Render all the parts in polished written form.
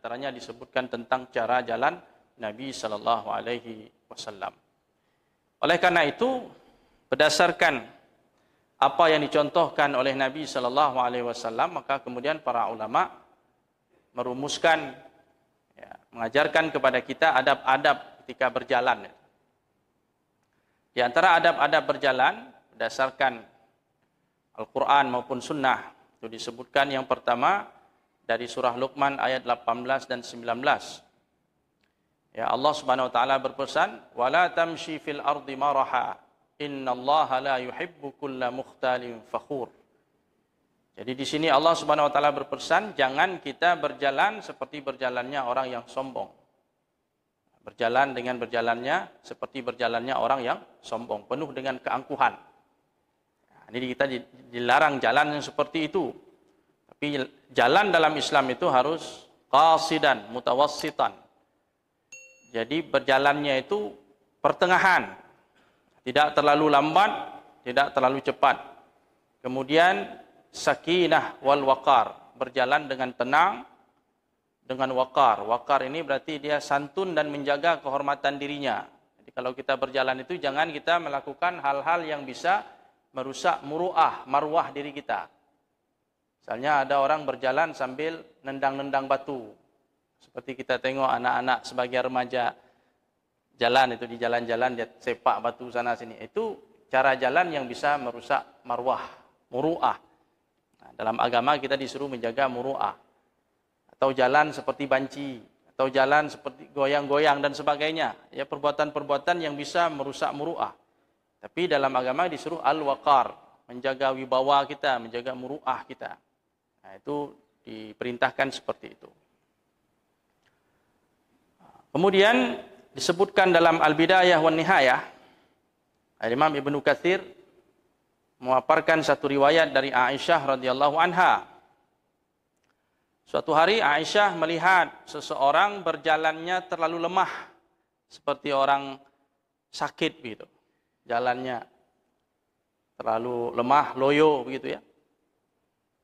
antaranya disebutkan tentang cara jalan Nabi sallallahu alaihi wasallam. Oleh karena itu, berdasarkan apa yang dicontohkan oleh Nabi sallallahu alaihi wasallam, maka kemudian para ulama merumuskan, mengajarkan kepada kita adab-adab ketika berjalan. Di antara adab-adab berjalan berdasarkan Al-Quran maupun Sunnah, itu disebutkan yang pertama dari surah Luqman ayat 18 dan 19. Ya, Allah Subhanahu wa taala berpesan, "Wala tamshi fil ardi maraha, innallaha la yuhibbu kulla mukhtalin fakhur." Jadi di sini Allah Subhanahu wa taala berpesan, jangan kita berjalan seperti berjalannya orang yang sombong. Berjalan dengan berjalannya seperti berjalannya orang yang sombong, penuh dengan keangkuhan. Nah, ini kita dilarang jalan yang seperti itu. Tapi jalan dalam Islam itu harus qasidan, mutawassitan. Jadi berjalannya itu pertengahan. Tidak terlalu lambat, tidak terlalu cepat. Kemudian sakinah wal waqar, berjalan dengan tenang, dengan wakar. Wakar ini berarti dia santun dan menjaga kehormatan dirinya. Jadi kalau kita berjalan itu jangan kita melakukan hal-hal yang bisa merusak muruah, marwah diri kita. Misalnya ada orang berjalan sambil nendang-nendang batu. Seperti kita tengok anak-anak sebagai remaja jalan itu di jalan-jalan dia sepak batu sana sini. Itu cara jalan yang bisa merusak marwah, muruah. Nah, dalam agama kita disuruh menjaga muruah. Atau jalan seperti banci, atau jalan seperti goyang-goyang dan sebagainya. Ya, perbuatan-perbuatan yang bisa merusak muruah. Tapi dalam agama disuruh al-waqar, menjaga wibawa kita, menjaga muruah kita. Nah, itu diperintahkan seperti itu. Kemudian disebutkan dalam Al-Bidayah wan Nihayah, Imam Ibnu Katsir memaparkan satu riwayat dari Aisyah radhiyallahu anha. Suatu hari Aisyah melihat seseorang berjalannya terlalu lemah, seperti orang sakit begitu. Jalannya terlalu lemah, loyo begitu ya.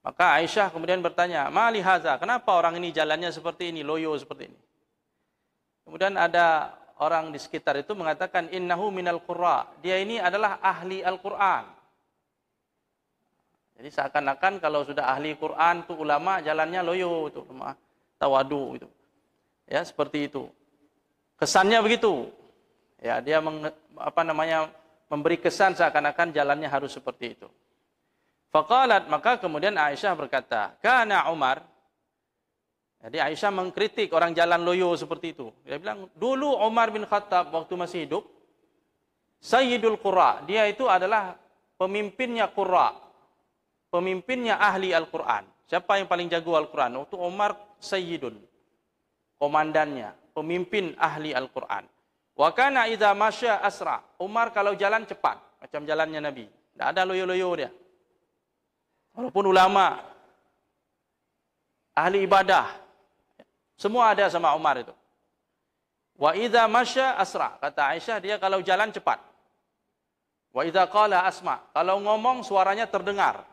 Maka Aisyah kemudian bertanya, "Ma li hadza? Kenapa orang ini jalannya seperti ini, loyo seperti ini?" Kemudian ada orang di sekitar itu mengatakan, "Innahu minal qurra." Dia ini adalah ahli Al-Qur'an. Jadi seakan-akan kalau sudah ahli Quran tuh ulama jalannya loyo itu, lemah, tawadu itu. Ya, seperti itu. Kesannya begitu. Ya, dia memberi kesan seakan-akan jalannya harus seperti itu. Faqalat, maka kemudian Aisyah berkata, "Kana Umar." Jadi Aisyah mengkritik orang jalan loyo seperti itu. Dia bilang, "Dulu Umar bin Khattab waktu masih hidup, Sayyidul Qurra, dia itu adalah pemimpinnya Qurra. Pemimpinnya ahli Al-Quran. Siapa yang paling jago Al-Quran? Waktu Umar Sayyidun. Komandannya. Pemimpin ahli Al-Quran. Wa kana idza masya asra. Umar kalau jalan cepat. Macam jalannya Nabi. Tidak ada loyo-loyo dia. Walaupun ulama. Ahli ibadah. Semua ada sama Umar itu. Wa idza masya asra. Kata Aisyah, dia kalau jalan cepat. Wa idza qala asma. Kalau ngomong suaranya terdengar.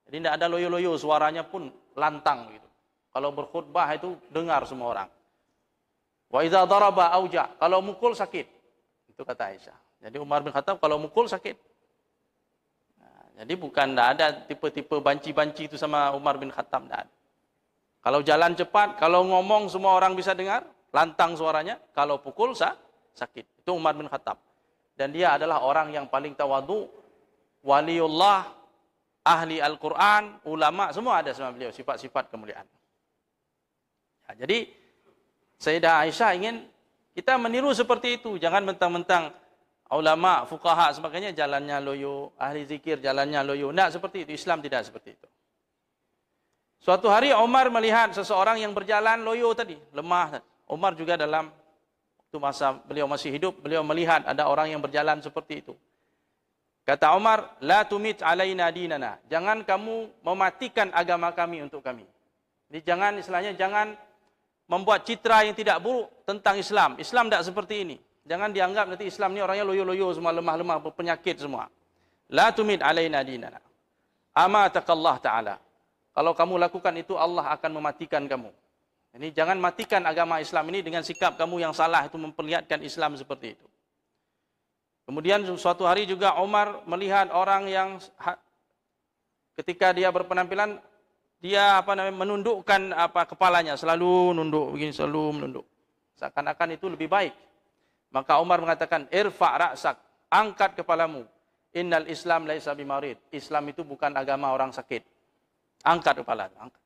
Jadi tidak ada loyo-loyo, suaranya pun lantang gitu. Kalau berkhutbah itu dengar semua orang. Wa idza daraba auja, kalau mukul sakit. Itu kata Aisyah. Jadi Umar bin Khattab kalau mukul sakit. Nah, jadi bukan tidak ada tipe-tipe banci-banci itu sama Umar bin Khattab, tidak ada. Kalau jalan cepat, kalau ngomong semua orang bisa dengar, lantang suaranya. Kalau pukul sakit. Itu Umar bin Khattab. Dan dia adalah orang yang paling tawadu, waliullah, ahli Al-Quran, ulama, semua ada sama beliau, sifat-sifat kemuliaan. Ya, jadi, Sayyidah Aisyah ingin kita meniru seperti itu. Jangan mentang-mentang ulama, fuqaha, sebagainya, jalannya loyo, ahli zikir, jalannya loyo. Tidak seperti itu, Islam tidak seperti itu. Suatu hari Umar melihat seseorang yang berjalan loyo tadi, lemah. Umar juga dalam waktu masa beliau masih hidup, beliau melihat ada orang yang berjalan seperti itu. Kata Umar, "La tumit alaina dinana." Jangan kamu mematikan agama kami untuk kami. Jadi jangan, istilahnya jangan membuat citra yang tidak buruk tentang Islam. Islam tidak seperti ini. Jangan dianggap nanti Islam ni orangnya loyo-loyo semua, lemah-lemah, berpenyakit semua. La tumit alaina dinana. Amatakallah ta'ala. Kalau kamu lakukan itu, Allah akan mematikan kamu. Ini jangan matikan agama Islam ini dengan sikap kamu yang salah itu memperlihatkan Islam seperti itu. Kemudian suatu hari juga Umar melihat orang yang ketika dia berpenampilan dia menundukkan kepalanya, selalu nunduk begini, selalu menunduk. Seakan-akan itu lebih baik. Maka Umar mengatakan, "Irfa' ra'sak, angkat kepalamu. Innal Islam laisa bimarid." Islam itu bukan agama orang sakit. Angkat kepala, angkat.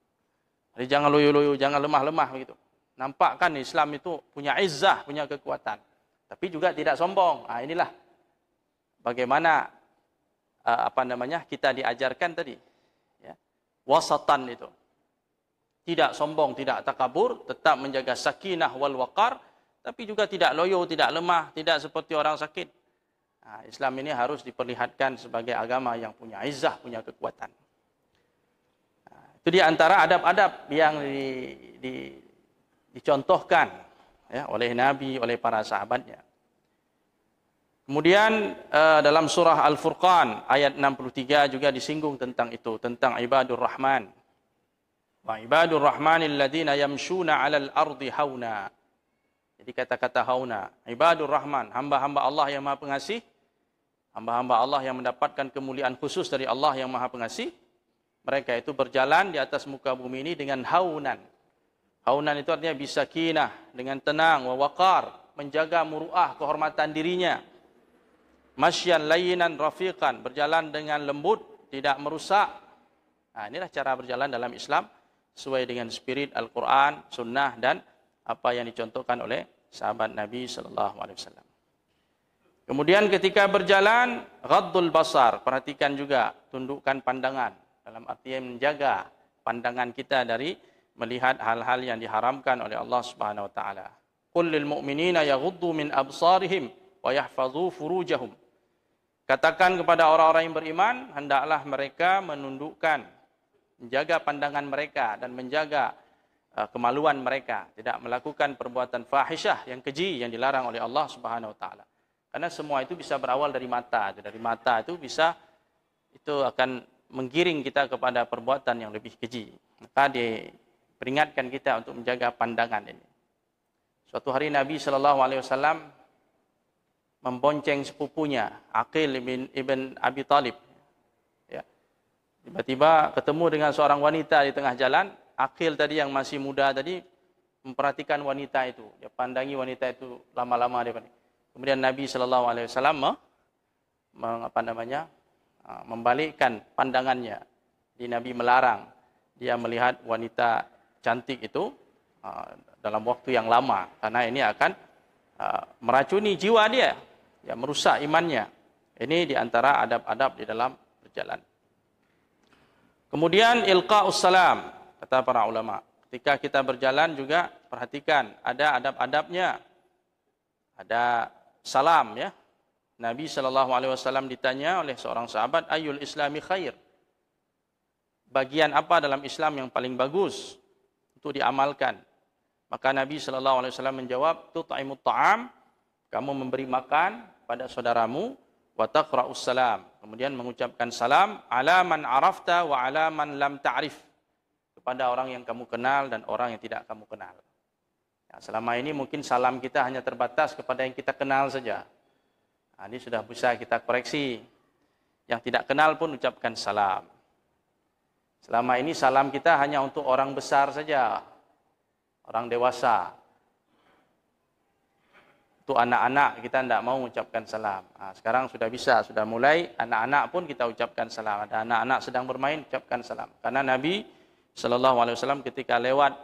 Jadi jangan loyo-loyo, jangan lemah-lemah begitu. Nampakkan Islam itu punya izzah, punya kekuatan. Tapi juga tidak sombong. Inilah bagaimana kita diajarkan tadi. Ya. Wasatan itu. Tidak sombong, tidak takabur, tetap menjaga sakinah wal waqar, tapi juga tidak loyo, tidak lemah, tidak seperti orang sakit. Islam ini harus diperlihatkan sebagai agama yang punya izzah, punya kekuatan. Itu di antara adab-adab yang dicontohkan ya, oleh Nabi, oleh para sahabatnya. Kemudian dalam surah Al-Furqan ayat 63 juga disinggung tentang itu, tentang ibadur rahman. Wa ibadur rahmanil ladzina yamshuna 'alal ardi hauna. Jadi kata-kata hauna, ibadur rahman, hamba-hamba Allah yang Maha Pengasih, hamba-hamba Allah yang mendapatkan kemuliaan khusus dari Allah yang Maha Pengasih. Mereka itu berjalan di atas muka bumi ini dengan haunan. Haunan itu artinya bisakinah, dengan tenang, wa waqar, menjaga muruah, kehormatan dirinya. Masyan layyinan rafiqan, berjalan dengan lembut, tidak merusak. Inilah cara berjalan dalam Islam sesuai dengan spirit Al-Quran, Sunnah dan apa yang dicontohkan oleh sahabat Nabi SAW. Kemudian ketika berjalan, ghaddul basar, perhatikan juga, tundukkan pandangan. Dalam artian menjaga pandangan kita dari melihat hal-hal yang diharamkan oleh Allah Subhanahu wa taala. Qul lil mu'minina yaghuddu min absarihim wa yahfazu furujahum. Katakan kepada orang-orang yang beriman, hendaklah mereka menundukkan, menjaga pandangan mereka dan menjaga kemaluan mereka, tidak melakukan perbuatan fahisyah yang keji yang dilarang oleh Allah Subhanahu wa taala. Karena semua itu bisa berawal dari mata. Dari mata itu akan menggiring kita kepada perbuatan yang lebih keji. Maka diperingatkan kita untuk menjaga pandangan ini. Suatu hari Nabi SAW membonceng sepupunya, Aqil ibn Abi Talib. Ya. Tiba-tiba ketemu dengan seorang wanita di tengah jalan. Aqil tadi yang masih muda tadi memperhatikan wanita itu. Dia pandangi wanita itu lama-lama. Kemudian Nabi SAW membalikkan pandangannya. Nabi melarang dia melihat wanita cantik itu dalam waktu yang lama, karena ini akan meracuni jiwa dia, ya, merusak imannya. Ini diantara adab-adab di dalam berjalan. Kemudian ilqa'us salam, kata para ulama. Ketika kita berjalan juga perhatikan ada adab-adabnya. Ada salam, ya. Nabi SAW ditanya oleh seorang sahabat, Ayyul Islami khair? Bagian apa dalam Islam yang paling bagus untuk diamalkan? Maka Nabi SAW menjawab, Tut'imut ta'am, kamu memberi makan pada saudaramu, wa taqra'us salam, kemudian mengucapkan salam, ala man arafta wa ala man lam ta'rif, kepada orang yang kamu kenal dan orang yang tidak kamu kenal. Ya, selama ini mungkin salam kita hanya terbatas kepada yang kita kenal saja. Ini sudah bisa kita koreksi. Yang tidak kenal pun ucapkan salam. Selama ini salam kita hanya untuk orang besar saja. Orang dewasa. Untuk anak-anak kita tidak mau mengucapkan salam. Sekarang sudah bisa, sudah mulai anak-anak pun kita ucapkan salam. Ada anak-anak sedang bermain, ucapkan salam. Karena Nabi SAW ketika lewat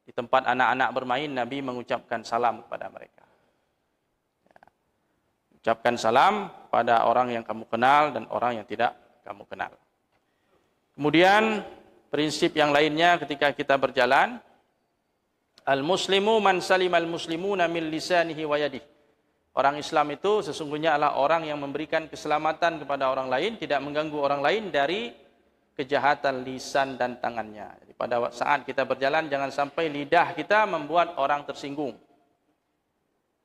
di tempat anak-anak bermain, Nabi mengucapkan salam kepada mereka. Ucapkan salam pada orang yang kamu kenal dan orang yang tidak kamu kenal. Kemudian prinsip yang lainnya ketika kita berjalan, al-muslimu man salimal muslimuna min lisanihi wa yadihi. Orang Islam itu sesungguhnya adalah orang yang memberikan keselamatan kepada orang lain, tidak mengganggu orang lain dari kejahatan lisan dan tangannya. Jadi pada saat kita berjalan jangan sampai lidah kita membuat orang tersinggung.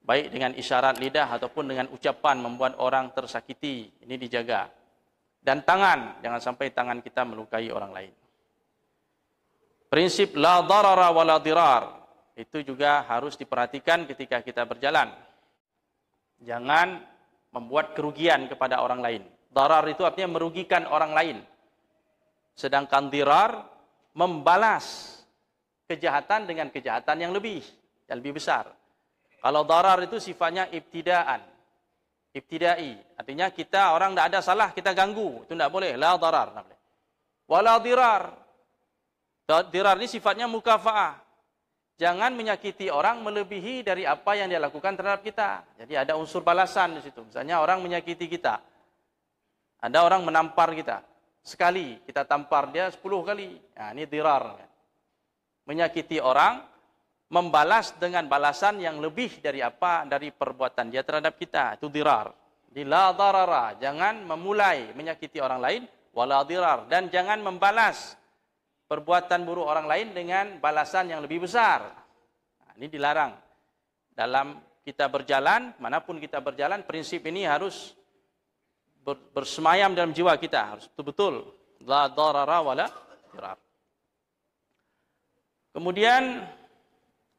Baik dengan isyarat lidah ataupun dengan ucapan membuat orang tersakiti. Ini dijaga. Dan tangan, jangan sampai tangan kita melukai orang lain. Prinsip la darara wa la dirar itu juga harus diperhatikan ketika kita berjalan. Jangan membuat kerugian kepada orang lain. Darar itu artinya merugikan orang lain. Sedangkan dirar membalas kejahatan dengan kejahatan yang lebih besar. Kalau darar itu sifatnya ibtidai. Artinya kita orang tidak ada salah, kita ganggu. Itu tidak boleh. La darar. Wala dirar. Dirar ini sifatnya mukafaah. Jangan menyakiti orang melebihi dari apa yang dia lakukan terhadap kita. Jadi ada unsur balasan di situ. Misalnya orang menyakiti kita. Ada orang menampar kita. Sekali, kita tampar dia 10 kali. Nah, ini dirar. Menyakiti orang, membalas dengan balasan yang lebih dari perbuatan dia terhadap kita. Itu dirar. Jadi la darara. Jangan memulai menyakiti orang lain. Wala dirar. Dan jangan membalas perbuatan buruk orang lain dengan balasan yang lebih besar. Nah, ini dilarang. Dalam kita berjalan, manapun kita berjalan, prinsip ini harus bersemayam dalam jiwa kita. Harus betul-betul. La darara wala dirar. Kemudian,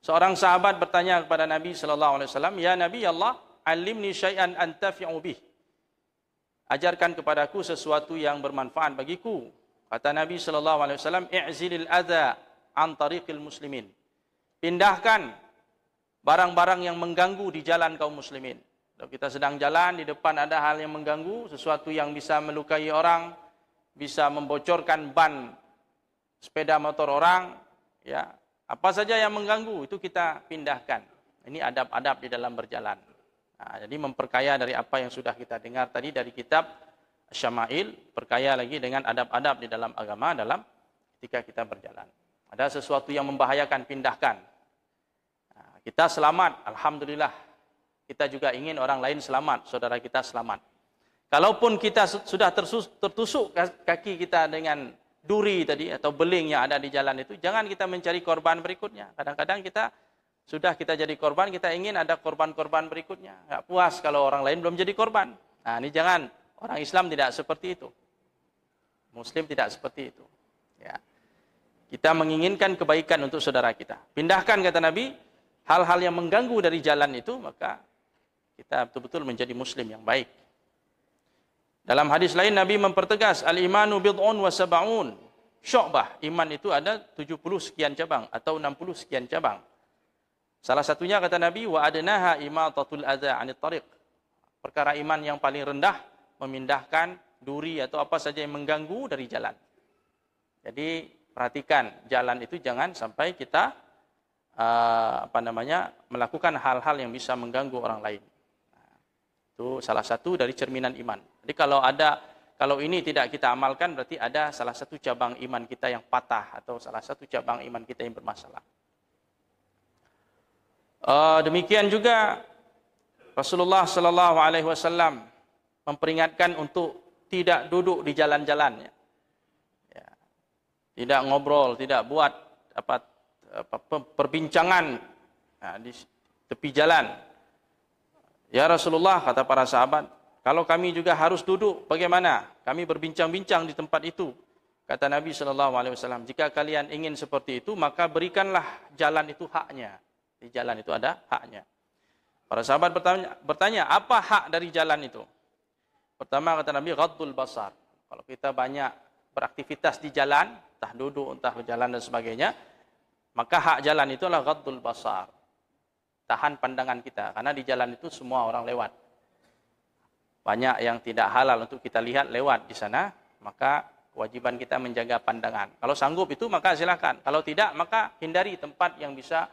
seorang sahabat bertanya kepada Nabi SAW, Ya Nabi Allah, alimni syai'an antafi'u bih. Ajarkan kepadaku sesuatu yang bermanfaat bagiku. Kata Nabi SAW, i'zilil adha an tariqil muslimin. Pindahkan barang-barang yang mengganggu di jalan kaum muslimin. Kalau kita sedang jalan, di depan ada hal yang mengganggu, sesuatu yang bisa melukai orang, bisa membocorkan ban sepeda motor orang, ya, apa saja yang mengganggu, itu kita pindahkan. Ini adab-adab di dalam berjalan. Nah, jadi memperkaya dari apa yang sudah kita dengar tadi dari kitab Syama'il, perkaya lagi dengan adab-adab di dalam agama dalam ketika kita berjalan. Ada sesuatu yang membahayakan, pindahkan. Nah, kita selamat, alhamdulillah. Kita juga ingin orang lain selamat, saudara kita selamat. Kalaupun kita sudah tertusuk kaki kita dengan duri tadi atau beling yang ada di jalan itu, jangan kita mencari korban berikutnya. Kadang-kadang kita jadi korban, kita ingin ada korban-korban berikutnya. Enggak puas kalau orang lain belum jadi korban. Nah, ini jangan. Orang Islam tidak seperti itu. Muslim tidak seperti itu. Ya. Kita menginginkan kebaikan untuk saudara kita. Pindahkan, kata Nabi, hal-hal yang mengganggu dari jalan itu, maka kita betul-betul menjadi Muslim yang baik. Dalam hadis lain, Nabi mempertegas, Al-imanu bid'un wa sab'un. Syu'bah, iman itu ada 70 sekian cabang, atau 60 sekian cabang. Salah satunya, kata Nabi, wa adnaha imatatul adha anit tariq. Perkara iman yang paling rendah, memindahkan duri atau apa saja yang mengganggu dari jalan. Jadi perhatikan jalan itu jangan sampai kita melakukan hal-hal yang bisa mengganggu orang lain. Nah, itu salah satu dari cerminan iman. Jadi kalau ini tidak kita amalkan berarti ada salah satu cabang iman kita yang patah atau salah satu cabang iman kita yang bermasalah. Demikian juga Rasulullah SAW memperingatkan untuk tidak duduk di jalan-jalan, ya. Tidak ngobrol, tidak buat perbincangan di tepi jalan. Ya Rasulullah, kata para sahabat, kalau kami juga harus duduk, bagaimana? Kami berbincang-bincang di tempat itu. Kata Nabi SAW, jika kalian ingin seperti itu, maka berikanlah jalan itu haknya. Di jalan itu ada haknya. Para sahabat bertanya, apa hak dari jalan itu? Pertama, kata Nabi, ghaddul basar. Kalau kita banyak beraktivitas di jalan, entah duduk, entah berjalan dan sebagainya, maka hak jalan itu adalah ghaddul basar. Tahan pandangan kita, karena di jalan itu semua orang lewat. Banyak yang tidak halal untuk kita lihat lewat di sana, maka kewajiban kita menjaga pandangan. Kalau sanggup itu, maka silakan. Kalau tidak, maka hindari tempat yang bisa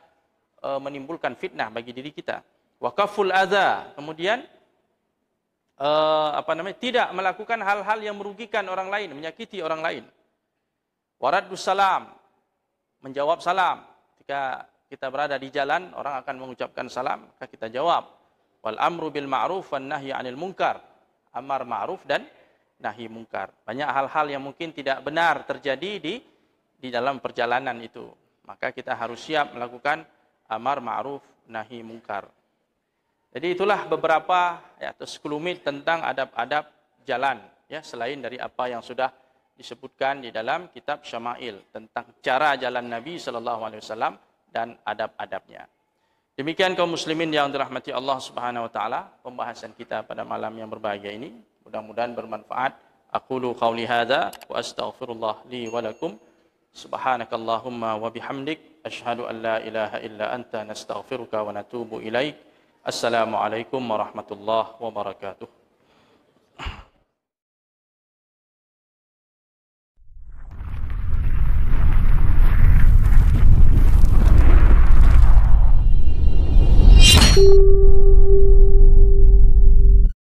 menimbulkan fitnah bagi diri kita. Wa kaful adza, kemudian tidak melakukan hal-hal yang merugikan orang lain, menyakiti orang lain. Waraddus salam, menjawab salam. Ketika kita berada di jalan, orang akan mengucapkan salam, maka kita jawab. Wal amru bil ma'ruf wan nahyi 'anil munkar. Amar ma'ruf dan nahi munkar. Banyak hal-hal yang mungkin tidak benar terjadi di dalam perjalanan itu. Maka kita harus siap melakukan amar ma'ruf nahi munkar. Jadi itulah beberapa atau sekelumit tentang adab-adab jalan, ya, selain dari apa yang sudah disebutkan di dalam kitab Syama'il tentang cara jalan Nabi sallallahu alaihi wasallam dan adab-adabnya. Demikian kaum muslimin yang dirahmati Allah Subhanahu wa taala, pembahasan kita pada malam yang berbahagia ini. Mudah-mudahan bermanfaat. Aqulu qauli hadza wa astaghfirullah li wa lakum. Subhanakallahumma wa bihamdik asyhadu an la ilaha illa anta nastaghfiruka wa natubu ilaik. Assalamualaikum warahmatullahi wabarakatuh.